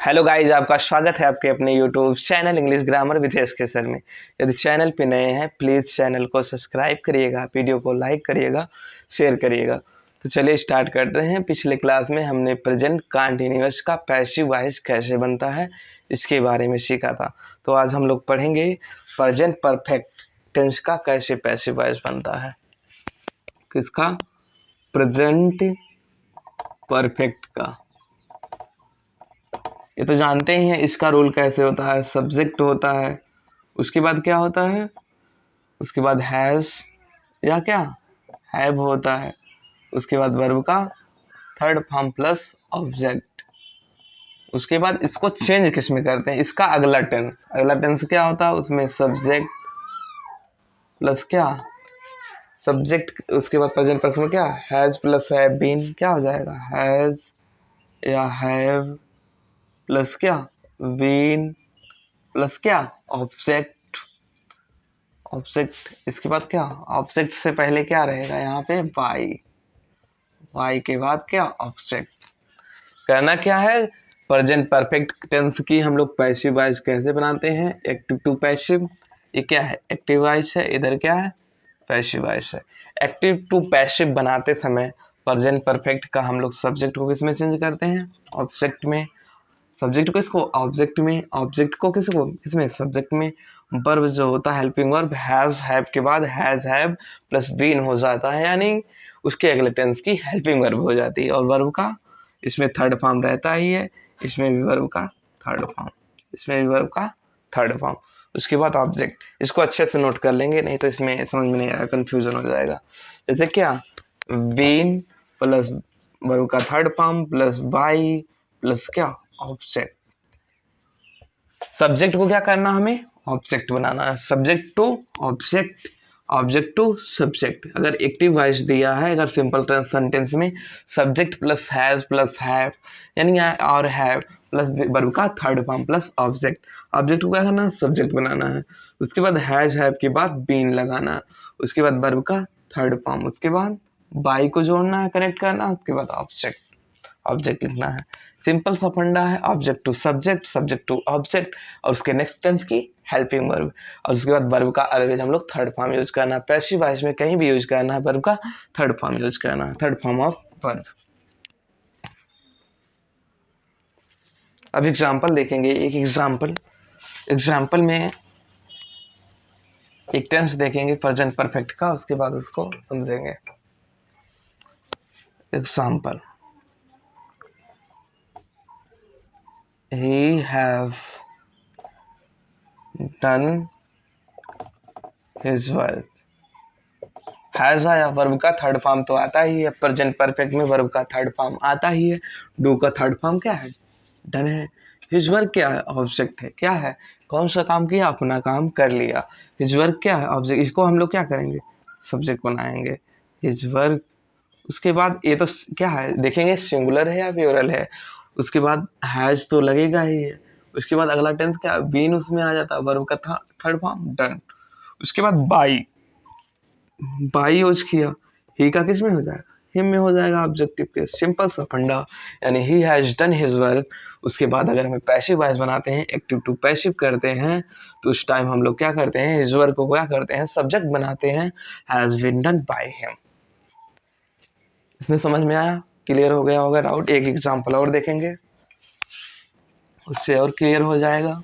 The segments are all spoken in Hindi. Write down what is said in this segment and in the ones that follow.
हेलो गाइस, आपका स्वागत है आपके अपने YouTube channel English grammar with SK sir में। यदि चैनल पे नए हैं प्लीज़ चैनल को सब्सक्राइब करिएगा, वीडियो को लाइक करिएगा, शेयर करिएगा। तो चलिए स्टार्ट करते हैं। पिछले क्लास में हमने प्रेजेंट कंटीन्यूअस का पैसिव वॉइस कैसे बनता है इसके बारे में सीखा था। तो आज हम लोग पढ़ेंगे प्रेजेंट परफेक्ट टेंस का कैसे पैसिव वॉइस बनता है। किसका? प्रेजेंट परफेक्ट का। ये तो जानते ही हैं इसका रूल कैसे होता है। सब्जेक्ट होता है, उसके बाद क्या होता है, उसके बाद हैज़ या क्या हैव होता है, उसके बाद वर्ब का थर्ड फॉर्म प्लस ऑब्जेक्ट। उसके बाद इसको चेंज किस में करते हैं, इसका अगला टेंस क्या होता है, उसमें सब्जेक्ट प्लस क्या सब्जेक्ट, उसके बाद प्रेजेंट परफेक्ट में क्या हैज़ प्लस हैव बीन क्या हो जाएगा, हैज़ या हैव प्लस क्या बीन प्लस क्या ऑब्जेक्ट। इसके बाद क्या ऑब्जेक्ट से पहले क्या रहेगा यहाँ पे वाई के बाद क्या ऑब्जेक्ट। करना क्या है, प्रेजेंट परफेक्ट टेंस की हम लोग पैसिव वॉइस कैसे बनाते हैं, एक्टिव टू पैसिव। ये क्या है, एक्टिव वॉइस है, इधर क्या है पैसिव वॉइस है। एक्टिव टू पैसिव बनाते समय प्रेजेंट परफेक्ट का हम लोग सब्जेक्ट को किस में चेंज करते हैं, ऑब्जेक्ट में। सब्जेक्ट को किसको ऑब्जेक्ट में, ऑब्जेक्ट को किसको किसमें सब्जेक्ट में। वर्ब जो होता है हेल्पिंग वर्ब हैज़ हैव के बाद हैज़ हैव प्लस बीन हो जाता है, यानी उसके अगले टेंस की हेल्पिंग वर्ब हो जाती है। और वर्ब का इसमें थर्ड फॉर्म रहता ही है, इसमें भी वर्ब का थर्ड फॉर्म, इसमें भी वर्ब का थर्ड फॉर्म। उसके बाद ऑब्जेक्ट। इसको अच्छे से नोट कर लेंगे, नहीं तो इसमें समझ में नहीं आएगा, कन्फ्यूजन हो जाएगा। जैसे क्या बीन प्लस वर्ब का third form plus by plus क्या ऑब्जेक्ट। सब्जेक्ट को क्या करना, हमें ऑब्जेक्ट बनाना है। Subject to object, object to subject. अगर एक्टिव वॉइस दिया है, अगर सिंपल सेंटेंस में subject plus has plus have यानी और हैव प्लस वर्ब का third form plus object. Object को क्या करना है, सब्जेक्ट बनाना है। उसके बाद हैज हैव के बाद बीन लगाना है, उसके बाद वर्ब का थर्ड फॉर्म, उसके बाद बाई को जोड़ना है, कनेक्ट करना है, उसके बाद ऑब्जेक्ट लिखना है। सिंपल सा फंडा है, object to subject, subject to object और उसके नेक्स्ट टेंस की हेल्पिंग वर्ब। और उसके बाद वर्ब का अलग हम लोग थर्ड फॉर्म यूज करना है। पैसिव वॉइस में कहीं भी यूज करना है वर्ब का थर्ड फॉर्म यूज करना है, थर्ड फॉर्म ऑफ वर्ब। अब एग्जाम्पल देखेंगे, एक एग्जाम्पल में एक टेंस देखेंगे प्रेजेंट परफेक्ट का, उसके बाद उसको समझेंगे। Example, he has done his work। Has आया, वर्ब का थर्ड फॉर्म तो आता ही है, प्रेजेंट परफेक्ट में वर्ब का थर्ड फॉर्म आता ही है। डू का थर्ड फॉर्म क्या है, डन है। हिज वर्क क्या है, ऑब्जेक्ट है। क्या है, कौन सा काम किया, अपना काम कर लिया। हिज वर्क क्या है, ऑब्जेक्ट। इसको हम लोग क्या करेंगे, सब्जेक्ट बनाएंगे, हिज वर्क। उसके बाद ये तो क्या है देखेंगे, सिंगुलर है या प्लूरल है। उसके बाद हैज तो लगेगा ही है। उसके बाद अगला टेंस क्या, बीन उसमें आ जाता है, वर्ब का थर्ड फॉर्म डन। उसके बाद बाई यूज किया, ही का किस में हो जाएगा, हिम में हो जाएगा, ऑब्जेक्टिव के। सिंपल सा फंडा, यानी he has done his work. उसके बाद अगर हमें पैसिव वॉइस बनाते हैं, एक्टिव टू पैसिव करते हैं, तो उस टाइम हम लोग क्या करते हैं, हिज वर्क को क्या करते हैं, सब्जेक्ट बनाते हैं, has been done by him. इसमें समझ में आया, क्लियर हो गया होगा डाउट। एक एग्जांपल और देखेंगे, उससे और क्लियर हो जाएगा।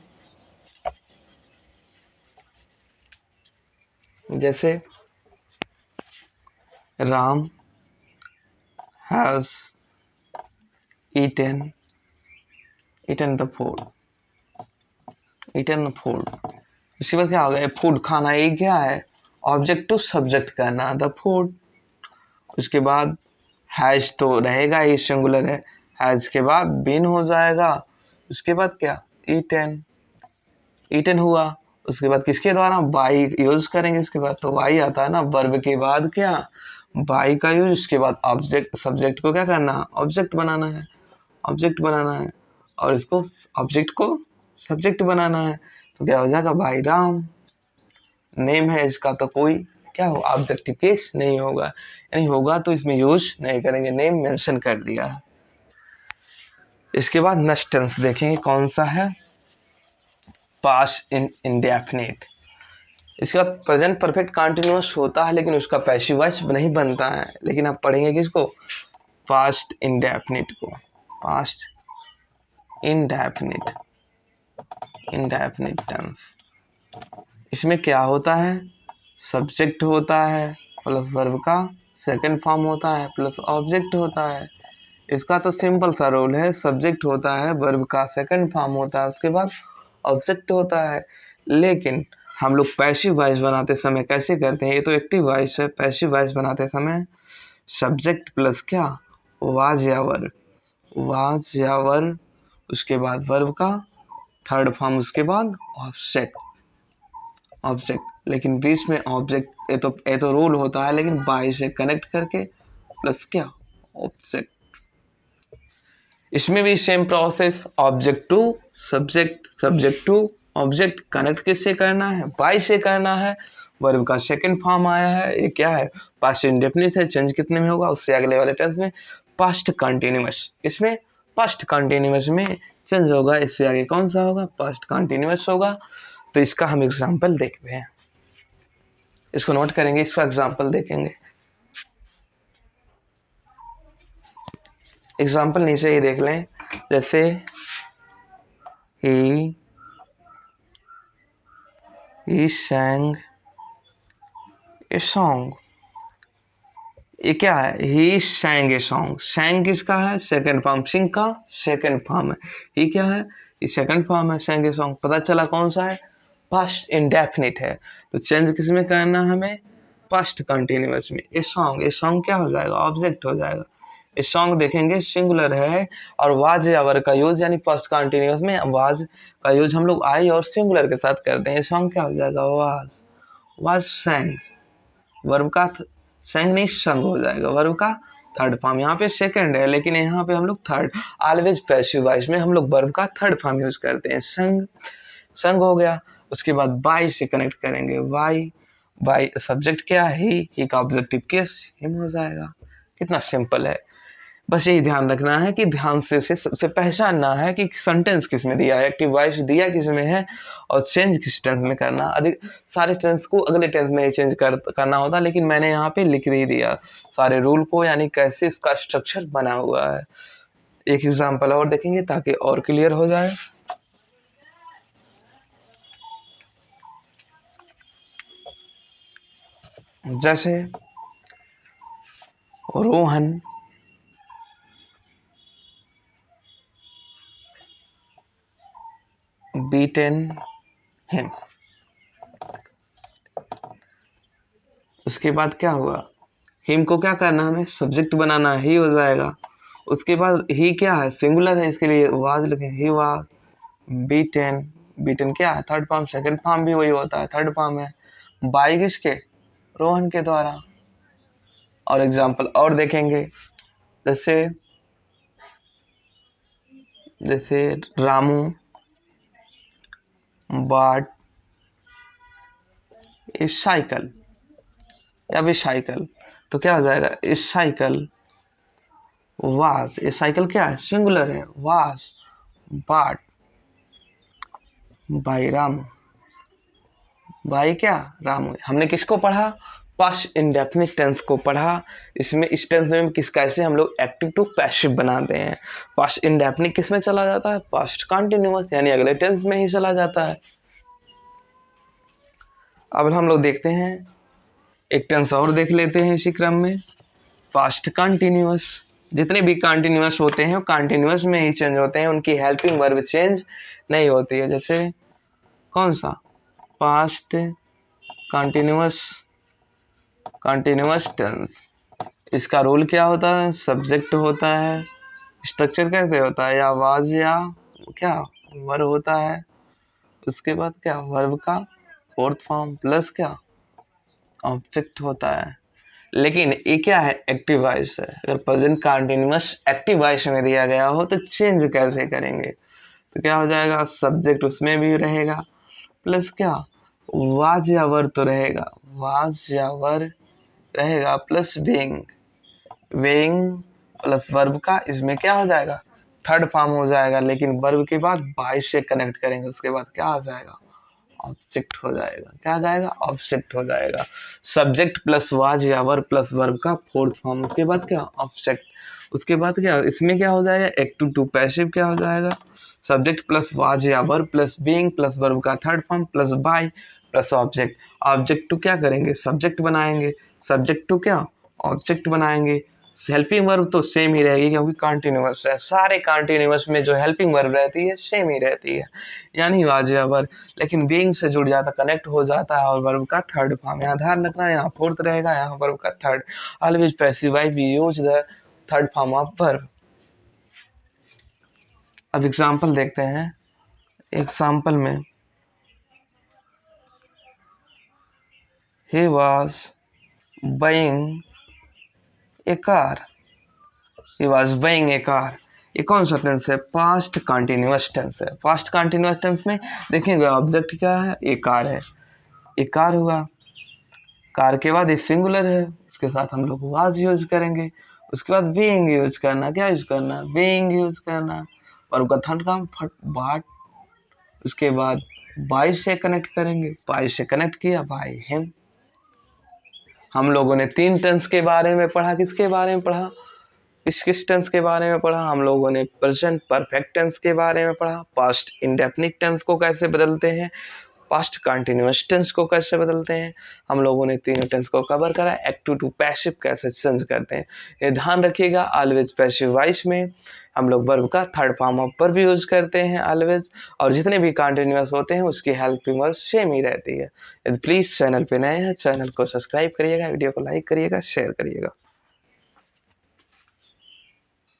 जैसे Ram has eaten the food, इसके बाद क्या हो गया, फूड खाना, ये क्या है, ऑब्जेक्ट टू सब्जेक्ट करना, द फूड। उसके बाद हैज तो रहेगा ही, सिंगुलर है, हैज के बाद बीन हो जाएगा। उसके बाद क्या, ईटन हुआ। उसके बाद किसके द्वारा, बाई यूज करेंगे। इसके बाद तो बाई आता है ना, वर्ब के बाद क्या बाई का यूज। उसके बाद ऑब्जेक्ट, सब्जेक्ट को क्या करना, ऑब्जेक्ट बनाना है, और इसको ऑब्जेक्ट को सब्जेक्ट बनाना है। तो क्या हो जाएगा, भाई राम। नेम है इसका, तो कोई क्या हो, ऑब्जेक्टिव केस नहीं होगा, यानी होगा तो इसमें यूज नहीं करेंगे, नेम मेंशन कर दिया है। इसके बाद नेक्स्ट टेंस देखेंगे कौन सा है, पास्ट इंडेफिनिट। इसके बाद प्रेजेंट परफेक्ट कंटिन्यूअस होता है लेकिन उसका पैसिव वॉइस नहीं बनता है, लेकिन आप पढ़ेंगे किसको, पास्ट इंडेफिनिट को, पास्ट इंडेफिनिट, इंडेफिनिट टेंस। इसमें क्या होता है, सब्जेक्ट होता है प्लस वर्ब का सेकंड फॉर्म होता है प्लस ऑब्जेक्ट होता है। इसका तो सिंपल सा रूल है, सब्जेक्ट होता है, वर्ब का सेकंड फॉर्म होता है, उसके बाद ऑब्जेक्ट होता है। लेकिन हम लोग पैसिव वॉइस बनाते समय कैसे करते हैं, ये तो एक्टिव वॉइस है, पैसिव वॉइस बनाते समय सब्जेक्ट प्लस क्या, वाज या वर्ब, वाज या वर्ब, उसके बाद वर्ब का थर्ड फॉर्म, उसके बाद ऑब्जेक्ट, ऑब्जेक्ट। लेकिन बीच में ऑब्जेक्ट ये तो रूल होता है, लेकिन बाई से कनेक्ट करके प्लस क्या, ऑब्जेक्ट। इसमें भी same process, object to subject, subject to object, connect किससे करना है, बाय से करना है। वर्ब का सेकंड फॉर्म आया है, ये क्या है, पास्ट इंडेफिनिट है, चेंज कितने में होगा, उससे अगले वाले टेंस में पास्ट कंटिन्यूअस, इसमें पास्ट कंटिन्यूअस में चेंज होगा, इससे आगे कौन सा होगा, पास्ट कंटिन्यूअस होगा। तो इसका हम एग्जाम्पल देखते हैं, इसको नोट करेंगे, इसका एग्जाम्पल देखेंगे। एग्जाम्पल नीचे ही देख लें, जैसे he sang a song। ये क्या है, he sang a song, sang किसका है, सेकंड फॉर्म, सिंग का सेकंड फॉर्म है, ये क्या है, ये सेकंड फॉर्म है, sang a song। पता चला कौन सा है, पास्ट इंडेफिनिट है, तो चेंज किस में करना है हमें, पास्ट कंटिन्यूअस में। ए सॉन्ग क्या हो जाएगा, ऑब्जेक्ट हो जाएगा। ए सॉन्ग देखेंगे सिंगुलर है, और वाज या वर का यूज, यानी पास्ट कंटिन्यूअस में वाज का यूज हम लोग आई और सिंगुलर के साथ करते हैं। सॉन्ग क्या हो जाएगा, वाज सैंग, वर्ब का सैंग नहीं संग हो जाएगा, वर्ब का थर्ड फॉर्म। यहाँ पे सेकंड है लेकिन यहाँ पे हम लोग थर्ड, ऑलवेज पैसिव वॉइस में हम लोग वर्ब का थर्ड फॉर्म यूज करते हैं, संग, संग हो गया। उसके बाद बाय से कनेक्ट करेंगे, बाय, बाय सब्जेक्ट क्या है, ही का ऑब्जेक्टिव केस हिम हो जाएगा। कितना सिंपल है, बस यही ध्यान रखना है कि ध्यान से सबसे पहचानना है कि सेंटेंस किस में दिया है, एक्टिव वॉइस दिया किस में है, और चेंज किस टेंस में करना। अधिक सारे टेंस को अगले टेंस में ही चेंज करना होता, लेकिन मैंने यहाँ पे लिख ही दिया सारे रूल को, यानी कैसे इसका स्ट्रक्चर बना हुआ है। एक एग्जाम्पल और देखेंगे ताकि और क्लियर हो जाए। जैसे रोहन बीटन हिम, उसके बाद क्या हुआ, हिम को क्या करना है, हमें सब्जेक्ट बनाना है, ही हो जाएगा। उसके बाद ही क्या है, सिंगुलर है, इसके लिए वाज लिखें, ही वाज बीटन, बीटन क्या है, थर्ड फॉर्म, सेकंड फॉर्म भी वही होता है, थर्ड फॉर्म है, बाय किसके, रोहन के द्वारा। और एग्जाम्पल और देखेंगे, जैसे जैसे रामू बाट इस साइकिल, या भी साइकिल, तो क्या हो जाएगा, इस साइकिल वाज, ये साइकिल क्या है, सिंगुलर है, वाज बाट बाई रामू, बाई क्या, रामू। हमने किसको पढ़ा, पास्ट इंडेफिनिट टेंस को पढ़ा। इसमें इस टेंस में किस कैसे हम लोग एक्टिव टू पैसिव बनाते हैं। पास्ट इंडेफिनिट किस में चला जाता है, पास्ट कंटिन्यूअस, यानी अगले टेंस में ही चला जाता है। अब हम लोग देखते हैं एक टेंस और देख लेते हैं इसी क्रम में, पास्ट कंटिन्यूअस। जितने भी कंटिन्यूअस होते हैं वो कंटिन्यूअस में ही चेंज होते हैं, उनकी हेल्पिंग वर्ब चेंज नहीं होती है। जैसे कौन सा, पास्ट कंटिन्यूअस, कंटिन्यूअस टेंस, इसका रूल क्या होता है, सब्जेक्ट होता है, स्ट्रक्चर कैसे होता है, या वाज या क्या वर्ब होता है, उसके बाद क्या वर्ब का फोर्थ फॉर्म प्लस क्या ऑब्जेक्ट होता है। लेकिन ये क्या है, एक्टिव वॉइस है। अगर प्रेजेंट कंटिन्यूअस एक्टिव वॉइस में दिया गया हो तो चेंज कैसे करेंगे, तो क्या हो जाएगा, सब्जेक्ट उसमें भी रहेगा प्लस क्या वाज या वर तो रहेगा, वाज या वर रहेगा plus being, being plus verb का इसमें क्या हो जाएगा थर्ड फॉर्म हो जाएगा, लेकिन वर्ब के बाद बाई से कनेक्ट करेंगे, उसके बाद क्या आ जाएगा, ऑब्जेक्ट हो जाएगा। क्या आ जाएगा, ऑब्जेक्ट हो जाएगा। सब्जेक्ट प्लस वाज या वर्ब प्लस वर्ब का फोर्थ फॉर्म, उसके बाद क्या, ऑब्जेक्ट। उसके बाद क्या, इसमें क्या हो जाएगा, एक्टिव टू पैसिव क्या हो जाएगा, सब्जेक्ट प्लस वाज या verb plus being plus verb का third form plus by plus object. Object to क्या करेंगे, सब्जेक्ट बनाएंगे, सब्जेक्ट टू क्या, ऑब्जेक्ट बनाएंगे। हेल्पिंग वर्ब तो सेम ही रहेगी क्योंकि कॉन्टिन्यूअस है, सारे कॉन्टिन्यूअस में जो हेल्पिंग वर्ब रहती है सेम ही रहती है, यानी वाज या वर्ब। लेकिन बीइंग से जुड़ जाता, कनेक्ट हो जाता है और वर्ब का थर्ड फॉर्म। यहाँ ध्यान रखना, यहाँ फोर्थ रहेगा, यहाँ वर्ब का third. Always passify we use the third form of verb. अब एग्जाम्पल देखते हैं। एग्जाम्पल में he was buying a car, he was buying a car। ये कौन सा टेंस है, पास्ट कंटिन्यूअस टेंस है। पास्ट कंटिन्यूअस टेंस में देखेंगे ऑब्जेक्ट क्या है, ए कार है, ए कार हुआ, कार के बाद एक सिंगुलर है, उसके साथ हम लोग वाज यूज करेंगे। उसके बाद बीइंग यूज करना, क्या यूज करना, बीइंग यूज करना, और उसका थर्ड काम फट बाट। उसके बाद बाय से कनेक्ट करेंगे, बाय से कनेक्ट किया, बाय हिम। हम लोगों ने तीन टेंस के बारे में पढ़ा, किसके बारे में पढ़ा, किस टेंस के बारे में पढ़ा, हम लोगों ने प्रेजेंट परफेक्ट टेंस के बारे में पढ़ा, पास्ट इंडेफिनिट टेंस को कैसे बदलते हैं, पास्ट कंटिन्यूअस टेंस को कैसे बदलते हैं, हम लोगों ने तीनों टेंस को कवर करा। एक्टिव टू पैसिव कैसे चेंज करते हैं, ये ध्यान रखिएगा। ऑलवेज पैसिव वॉइस में हम लोग वर्ब का third form of verb use करते हैं ऑलवेज, और जितने भी कंटिन्यूअस होते हैं उसकी हेल्पिंग वर्ब सेम ही रहती है। यदि प्लीज़ चैनल पे नए हैं, चैनल को सब्सक्राइब करिएगा, वीडियो को लाइक करिएगा, शेयर करिएगा।